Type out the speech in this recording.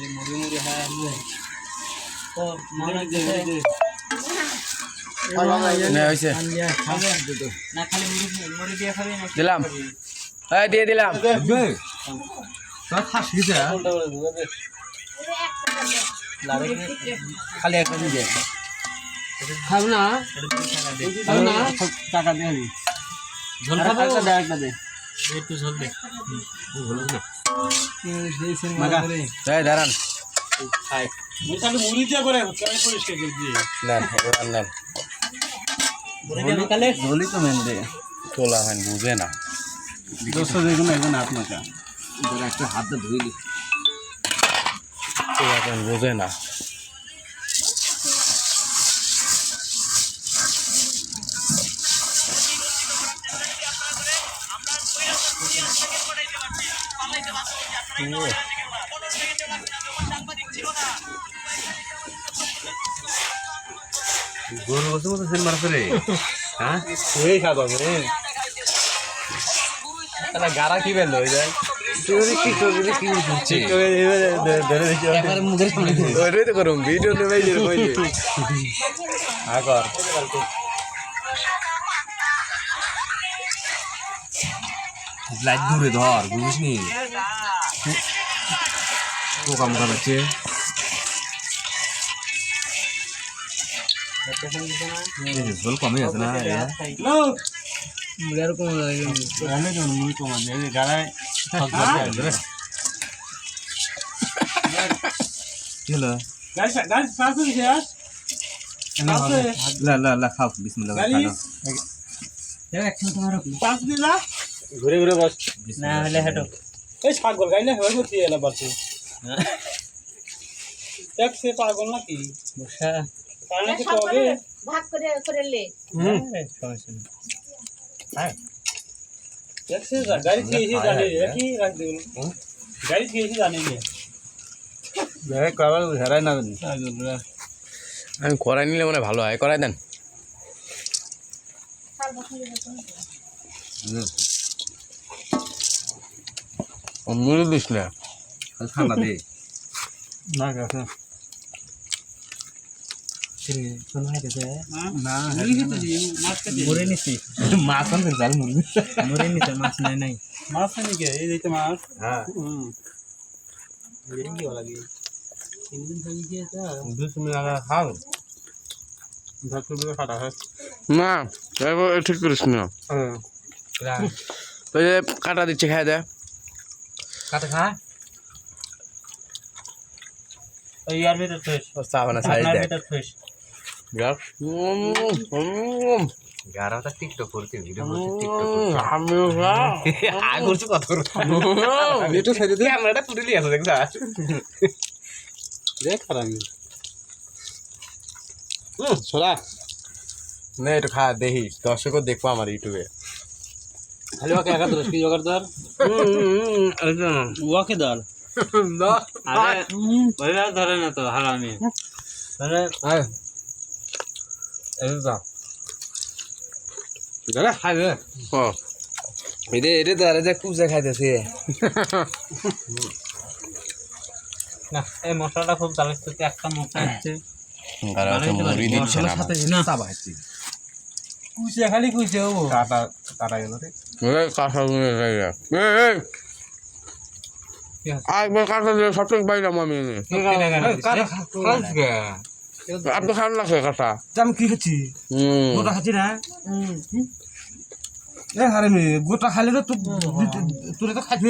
মুড়ি মুড়ি হ্যাঁ তো মনে যে না হইছে না খালি মুড়ি দিয়ে খাবি না দিলাম এই দিয়ে দিলাম তোর খাসি যা খালি একটা দিয়ে খাব না টাকা দিয়ে দি ঝোল খাবো একটা দে একটু ঝোল দে এই দাঁড়ান খাই মুড়ি দিয়ে করে কেমন পরিষ্কার করে দিয়ে নেন এবার নেন মুড়ি দিয়ে কালে ঝোলই তো মেন দে তোলা হয় বুঝে না দোস্ত দেখুন একজন হাত মাখা একটা হাতটা ধুইলি তোলা হয় বুঝে না গোল বসে মতো সেন মারছে রে হ্যাঁ এই খাবো রে তাহলে গারা কি বেল হয়ে যায় তুই কি করবি কি করছিস ধরে দেখি একবার মুখের সামনে ওইটাই তো করুন ভিডিও নেবে আগর লাইট দূরে ধর বুঝিস নি পোকা মোকা লাগছে ঝোল কমে আছে না মুড়ার কম লাগে আমি তো মুড়ি কম আছে এই গারায় কি হলো গাইস গাইস পাঁচু শেষ লা লা লা খাও বিসমিল্লাহ খাও পাঁচ দিলা ঘুরে ঘুরে বস না হলে হেটো এই পাগল গাইলে হবে করতে এলা বাড়ছে দেখ সে পাগল নাকি বসা কারণে কি হবে ভাগ করে লে সমস্যা নেই হ্যাঁ দেখ সে গাড়ি থেকে এসে জানে কি রাখ দেব গাড়ি থেকে এসে জানে নি দেখ কাবার হেরাই না পাগল আমি করাই নিলে মনে ভালো হয় করাই দেন মুড়ি দিস না ঠান্ডা দে না কাকা না মরে নিছি মাছ আনতে জাল মুরগি মরে নিতে মাছ নাই নাই মাছ নাই কে এই দিতে মাছ হ্যাঁ কি লাগে তিন দিন থেকে কি এটা বিসমিল্লাহ খাও ধাতু দিয়ে কাটা হয় না ঠিক করিস না হ্যাঁ ওই যে কাটা দিচ্ছে খাই দে কাটা খা ওই ইয়ার ভিতর ফ্রেশ চাবানা সাইজ আপনার দেখ ভিতর ফ্রেশ গারাটা টিকটক করতে ভিডিও করতে আগ করছে কত একটু সাইডে দে ক্যামেরাটা তুলে আছে দেখছ দেখ আমি ছোড়া না একটু খা দেখি দর্শকও দেখবো আমার ইউটিউবে খালি ওকে একা দরস কি জোগাড় দর ওকে দর আরে ওইটা ধরে না তো হারামি ধরে এই যা গারা খাবে ও এটা দাঁড়া যা কুচা খাইতেছে না এই মশলাটা খুব চালিস তো একটা মশলা আছে গারা হচ্ছে মুড়ি দিচ্ছে না না চাবা হচ্ছে কুচে খালি কুচে ও কাটা কাটা গেল রে ওই কাঁচা গুঁড়ো হয়ে গেছে একবার কাঁচা দিয়ে সবচেয়ে পাইলাম আমি আপনি খান না খেয়ে কাঁচা আমি কি খাচ্ছি গোটা খাচ্ছি না এ হারে গোটা খাইলে তো তোর তো খাইতে